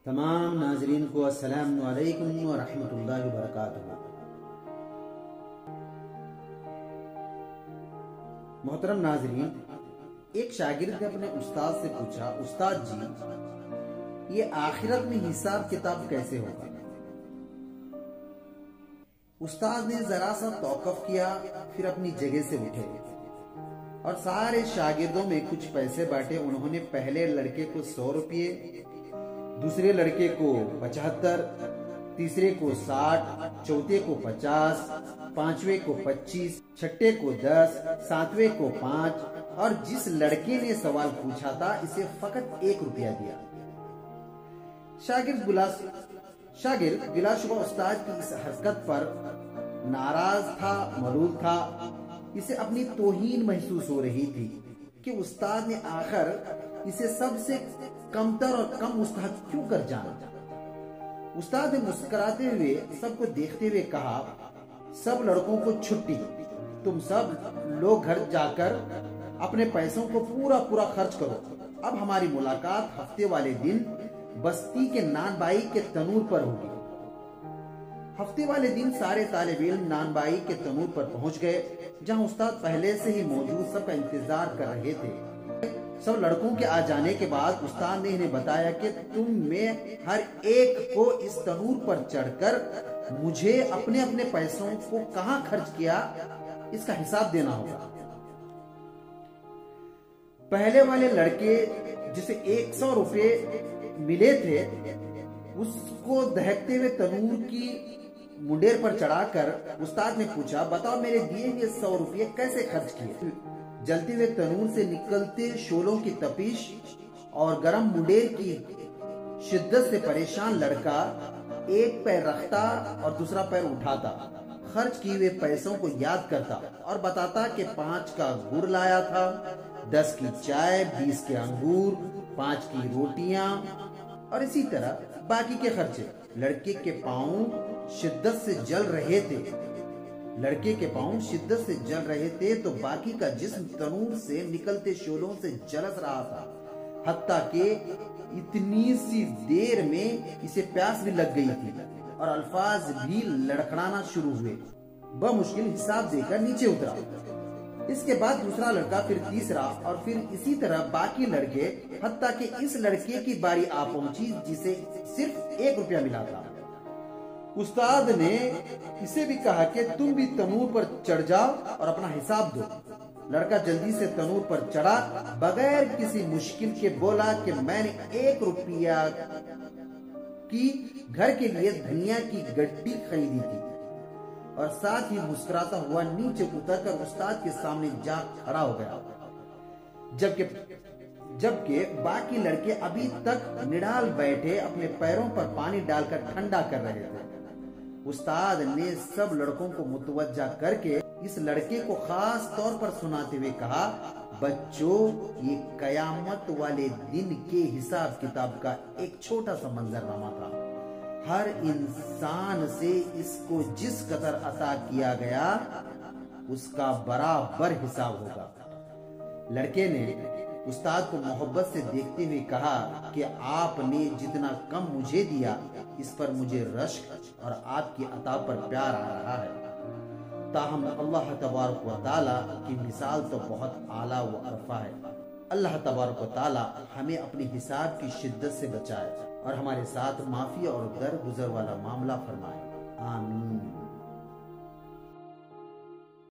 तमाम नाजरीन को अस्सलाम वालेकुम व रहमतुल्लाहि व बरकातुहू। मोहतरम नाजरीन, एक शागिर्द ने अपने उस्ताद से पूछा, उस्ताद जी, ये आखिरत में हिसाब किताब कैसे होगा? उस्ताद ने जरा सा तौक़ुफ़ किया, फिर अपनी जगह से उठे और सारे शागिर्दों में कुछ पैसे बांटे। उन्होंने पहले लड़के को 100 रुपये, दूसरे लड़के को 75, तीसरे को 60, चौथे को 50, पांचवे को 25, छठे को 10, सातवें को 5 और जिस लड़के ने सवाल पूछा था इसे फकत 1 रुपया दिया। शागिर्द बिलाशुबा उस्ताद की इस हरकत पर नाराज था, मलूल था। इसे अपनी तौहीन महसूस हो रही थी कि उस्ताद ने आखिर इसे सबसे कमतर और कम उस्ताद क्यों कर जाना। उस्ताद ने मुस्कुराते हुए सबको देखते हुए कहा, सब लड़कों को छुट्टी, तुम सब लोग घर जाकर अपने पैसों को पूरा खर्च करो। अब हमारी मुलाकात हफ्ते वाले दिन बस्ती के नानबाई के तनूर पर होगी। हफ्ते वाले दिन सारे तालिब इल्म नानबाई के तनूर पर पहुंच गए, जहां उस्ताद पहले से ही मौजूद सबका इंतजार कर रहे थे। सब लड़कों के आ जाने के बाद उस्ताद ने इन्हें बताया कि तुम में हर एक को इस तनूर पर चढ़कर मुझे अपने अपने पैसों को कहां खर्च किया इसका हिसाब देना होगा। पहले वाले लड़के जिसे 100 रुपये मिले थे, उसको दहकते हुए तनूर की मुंडेर पर चढ़ाकर उस्ताद ने पूछा, बताओ मेरे दिए हुए 100 रुपये कैसे खर्च किए? जलते हुए तनूर से निकलते शोलों की तपिश और गर्म मुंडेर की शिद्दत से परेशान लड़का एक पैर रखता और दूसरा पैर उठाता, खर्च किए हुए पैसों को याद करता और बताता कि 5 का गुड़ लाया था, 10 की चाय, 20 के अंगूर, 5 की रोटियां और इसी तरह बाकी के खर्चे। लड़के के पांव शिद्दत से जल रहे थे, तो बाकी का जिस्म तनूर से निकलते शोलों से झलस रहा था। हत्ता कि इतनी सी देर में इसे प्यास भी लग गई थी और अल्फाज भी लड़खड़ाना शुरू हुए। बमुश्किल हिसाब देकर नीचे उतरा। इसके बाद दूसरा लड़का, फिर तीसरा और फिर इसी तरह बाकी लड़के, हत्ता कि इस लड़के की बारी आ पहुंची जिसे सिर्फ 1 रुपया मिला था। उस्ताद ने इसे भी कहा कि तुम भी तनूर पर चढ़ जाओ और अपना हिसाब दो। लड़का जल्दी से तनूर पर चढ़ा, बगैर किसी मुश्किल के बोला कि मैंने 1 रुपया की घर के लिए धनिया की गड्डी खरीदी थी और साथ ही मुस्कुराता हुआ नीचे उतरकर उस्ताद के सामने जा खड़ा हो गया। जबकि बाकी लड़के अभी तक निडाल बैठे अपने पैरों पर पानी डालकर ठंडा कर रहे थे। उस्ताद ने सब लड़कों को मुतवज्जा करके इस लड़के को खास तौर पर सुनाते हुए कहा, बच्चों, ये कयामत वाले दिन के हिसाब किताब का एक छोटा सा मंजरनामा था। हर इंसान से इसको जिस कदर अता किया गया उसका बराबर हिसाब होगा। लड़के ने उस्ताद को मोहब्बत से देखते हुए कहा कि आपने जितना कम मुझे दिया, इस पर मुझे रश्क और आपकी अता पर प्यार आ रहा है। ताहम अल्लाह तबारक व तआला की मिसाल तो बहुत आला व अरफा है। अल्लाह तबारक व तआला हमें अपने हिसाब की शिद्दत से बचाए और हमारे साथ माफी और दरगुजर वाला मामला फरमाए। आमीन।